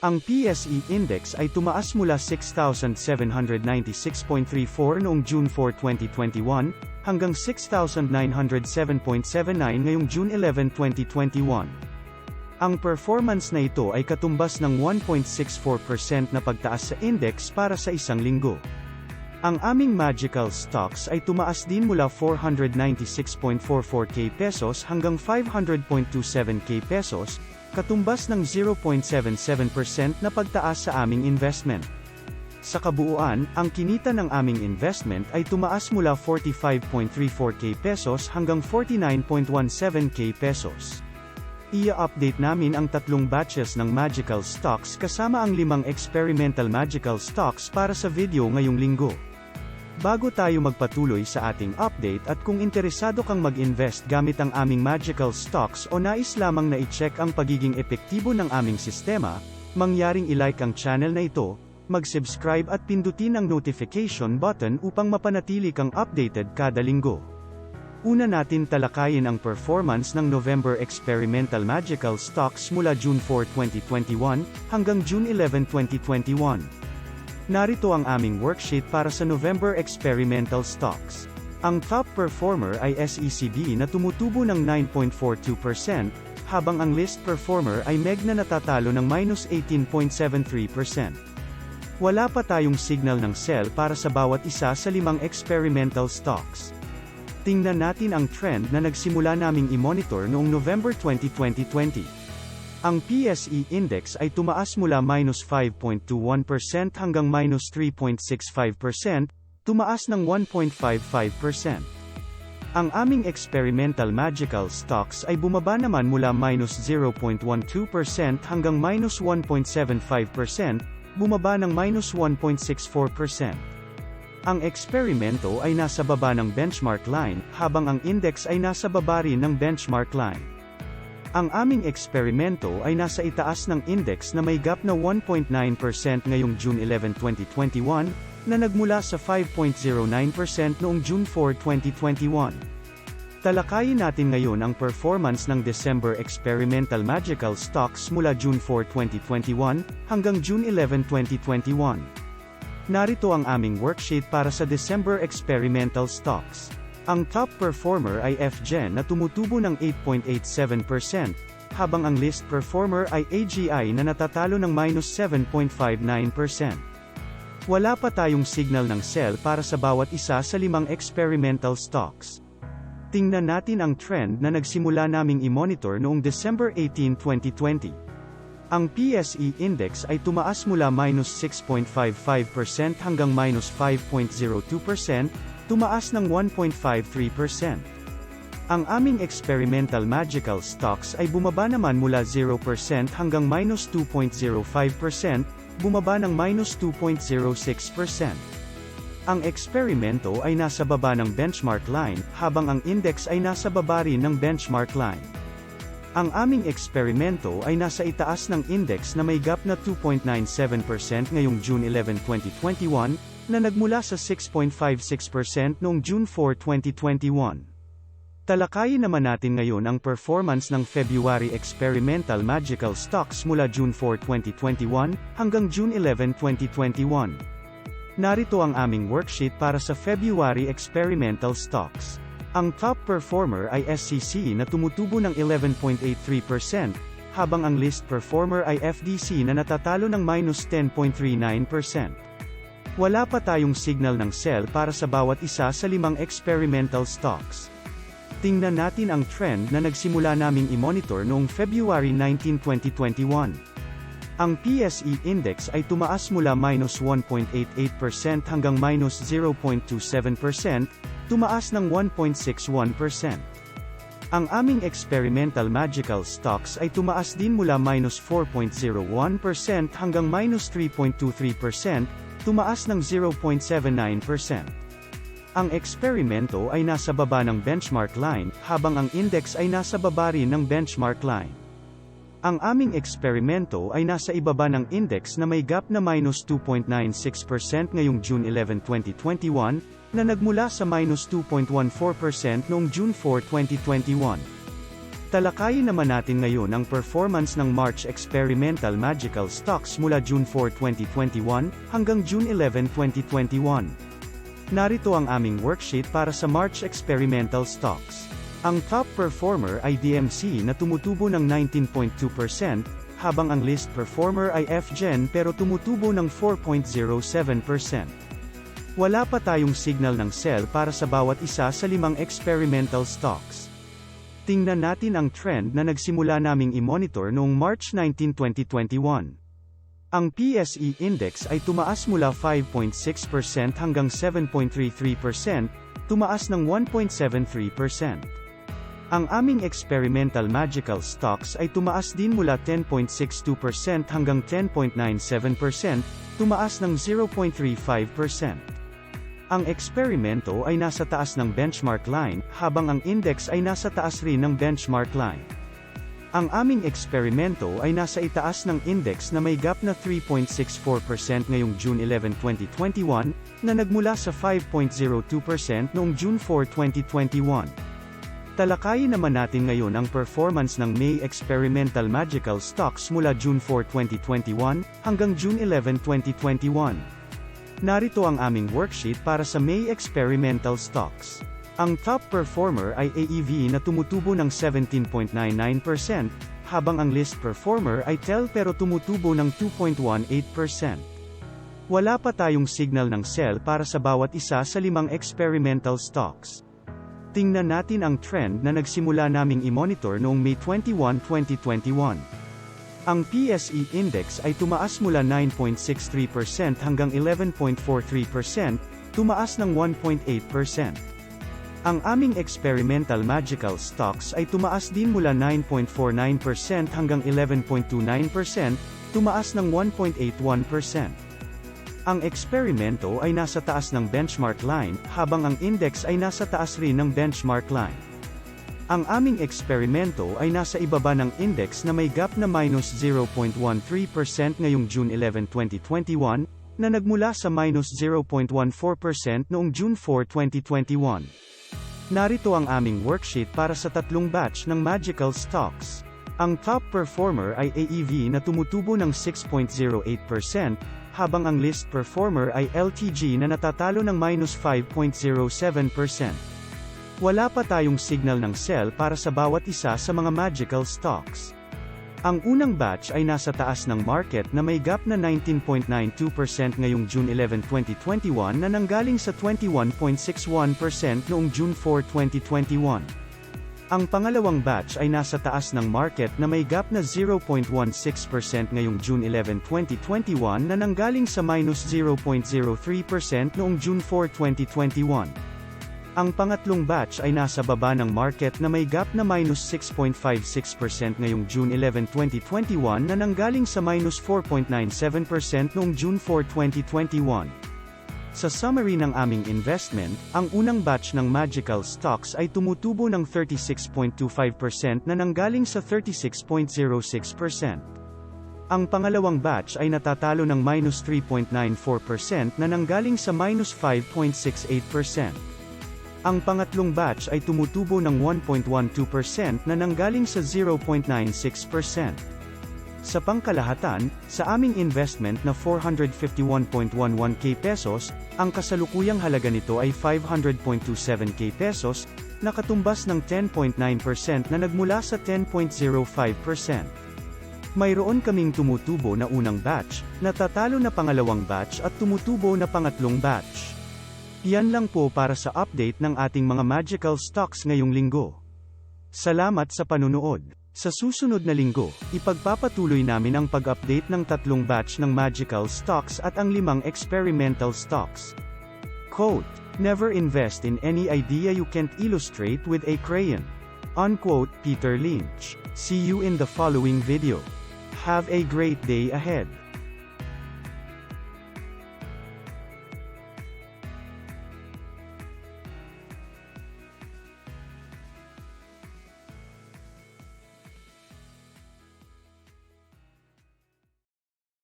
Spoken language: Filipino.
Ang PSE Index ay tumaas mula 6,796.34 noong June 4, 2021, hanggang 6,907.79 ngayong June 11, 2021. Ang performance na ito ay katumbas ng 1.64% na pagtaas sa index para sa isang linggo. Ang aming magical stocks ay tumaas din mula 496.44k pesos hanggang 500.27k pesos, katumbas ng 0.77% na pagtaas sa aming investment. Sa kabuuan, ang kinita ng aming investment ay tumaas mula 45.34k pesos hanggang 49.17k pesos. Ia-update namin ang 3 batches ng magical stocks kasama ang 5 experimental magical stocks para sa video ngayong linggo. Bago tayo magpatuloy sa ating update at kung interesado kang mag-invest gamit ang aming magical stocks o nais lamang na i-check ang pagiging epektibo ng aming sistema, mangyaring i-like ang channel na ito, mag-subscribe at pindutin ang notification button upang mapanatili kang updated kada linggo. Una natin talakayin ang performance ng November experimental magical stocks mula June 4, 2021, hanggang June 11, 2021. Narito ang aming worksheet para sa November experimental stocks. Ang top performer ay SECB na tumutubo ng 9.42%, habang ang list performer ay MEG na natatalo ng -18.73%. Wala pa tayong signal ng sell para sa bawat isa sa 5 experimental stocks. Tingnan natin ang trend na nagsimula naming i-monitor noong November 2020. Ang PSE Index ay tumaas mula -5.21% hanggang -3.65%, tumaas ng 1.55%. Ang aming experimental magical stocks ay bumaba naman mula -0.12% hanggang -1.75%, bumaba ng -1.64%. Ang eksperimento ay nasa baba ng benchmark line, habang ang index ay nasa baba rin ng benchmark line. Ang aming eksperimento ay nasa itaas ng index na may gap na 1.9% ngayong June 11, 2021, na nagmula sa 5.09% noong June 4, 2021. Talakayin natin ngayon ang performance ng December experimental magical stocks mula June 4, 2021, hanggang June 11, 2021. Narito ang aming worksheet para sa December experimental stocks. Ang top performer ay FGen na tumutubo ng 8.87%, habang ang list performer ay AGI na natatalo ng -7.59%. Wala pa tayong signal ng sell para sa bawat isa sa 5 experimental stocks. Tingnan natin ang trend na nagsimula naming i-monitor noong December 18, 2020. Ang PSE Index ay tumaas mula -6.55% hanggang -5.02%, tumaas ng 1.53%. Ang aming experimental magical stocks ay bumaba naman mula 0% hanggang -2.05%, bumaba ng -2.06%. Ang eksperimento ay nasa baba ng benchmark line, habang ang index ay nasa baba rin ng benchmark line. Ang aming eksperimento ay nasa itaas ng index na may gap na 2.97% ngayong June 11, 2021, na nagmula sa 6.56% noong June 4, 2021. Talakayin naman natin ngayon ang performance ng February experimental magical stocks mula June 4, 2021, hanggang June 11, 2021. Narito ang aming worksheet para sa February experimental stocks. Ang top performer ay SCC na tumutubo ng 11.83%, habang ang list performer ay FDC na natatalo ng -10.39%. Wala pa tayong signal ng sell para sa bawat isa sa 5 experimental stocks. Tingnan natin ang trend na nagsimula naming i-monitor noong February 19, 2021. Ang PSE Index ay tumaas mula -1.88% hanggang -0.27%, tumaas ng 1.61%. Ang aming experimental magical stocks ay tumaas din mula -4.01% hanggang -3.23%, tumaas ng 0.79%. Ang eksperimento ay nasa baba ng benchmark line, habang ang index ay nasa baba rin ng benchmark line. Ang aming eksperimento ay nasa ibaba ng index na may gap na -2.96% ngayong June 11, 2021, na nagmula sa -2.14% noong June 4, 2021. Talakayin naman natin ngayon ang performance ng March Experimental Magical Stocks mula June 4, 2021, hanggang June 11, 2021. Narito ang aming worksheet para sa March Experimental Stocks. Ang top performer ay DMC na tumutubo ng 19.2%, habang ang least performer ay FGen pero tumutubo ng 4.07%. Wala pa tayong signal ng sell para sa bawat isa sa 5 experimental stocks. Tingnan natin ang trend na nagsimula naming i-monitor noong March 19, 2021. Ang PSE Index ay tumaas mula 5.6% hanggang 7.33%, tumaas ng 1.73%. Ang aming experimental magical stocks ay tumaas din mula 10.62% hanggang 10.97%, tumaas ng 0.35%. Ang eksperimento ay nasa taas ng benchmark line, habang ang index ay nasa taas rin ng benchmark line. Ang aming eksperimento ay nasa itaas ng index na may gap na 3.64% ngayong June 11, 2021, na nagmula sa 5.02% noong June 4, 2021. Talakayin naman natin ngayon ang performance ng May Experimental Magical Stocks mula June 4, 2021, hanggang June 11, 2021. Narito ang aming worksheet para sa May Experimental Stocks. Ang top performer ay AEV na tumutubo ng 17.99%, habang ang least performer ay TEL pero tumutubo ng 2.18%. Wala pa tayong signal ng sell para sa bawat isa sa 5 experimental stocks. Tingnan natin ang trend na nagsimula naming i-monitor noong May 21, 2021. Ang PSE Index ay tumaas mula 9.63% hanggang 11.43%, tumaas ng 1.8%. Ang aming experimental magical stocks ay tumaas din mula 9.49% hanggang 11.29%, tumaas ng 1.81%. Ang eksperimento ay nasa taas ng benchmark line, habang ang index ay nasa taas rin ng benchmark line. Ang aming eksperimento ay nasa ibaba ng index na may gap na minus 0.13% ngayong June 11, 2021, na nagmula sa minus 0.14% noong June 4, 2021. Narito ang aming worksheet para sa 3 batch ng magical stocks. Ang top performer ay AEV na tumutubo ng 6.08%, habang ang least performer ay LTG na natatalo ng minus 5.07%. Wala pa tayong signal ng sell para sa bawat isa sa mga magical stocks. Ang unang batch ay nasa taas ng market na may gap na 19.92% ngayong June 11, 2021 na nanggaling sa 21.61% noong June 4, 2021. Ang pangalawang batch ay nasa taas ng market na may gap na 0.16% ngayong June 11, 2021 na nanggaling sa minus 0.03% noong June 4, 2021. Ang pangatlong batch ay nasa baba ng market na may gap na minus 6.56% ngayong June 11, 2021 na nanggaling sa minus 4.97% noong June 4, 2021. Sa summary ng aming investment, ang unang batch ng magical stocks ay tumutubo ng 36.25% na nanggaling sa 36.06%. Ang pangalawang batch ay natatalo ng minus 3.94% na nanggaling sa minus 5.68%. Ang pangatlong batch ay tumutubo ng 1.12% na nanggaling sa 0.96%. Sa pangkalahatan, sa aming investment na 451.11k pesos, ang kasalukuyang halaga nito ay 500.27k pesos, nakatumbas ng 10.9% na nagmula sa 10.05%. Mayroon kaming tumutubo na unang batch, natatalo na pangalawang batch at tumutubo na pangatlong batch. Yan lang po para sa update ng ating mga magical stocks ngayong linggo. Salamat sa panunood. Sa susunod na linggo, ipagpapatuloy namin ang pag-update ng 3 batch ng magical stocks at ang 5 experimental stocks. Quote, "Never invest in any idea you can't illustrate with a crayon." Unquote, Peter Lynch. See you in the following video. Have a great day ahead.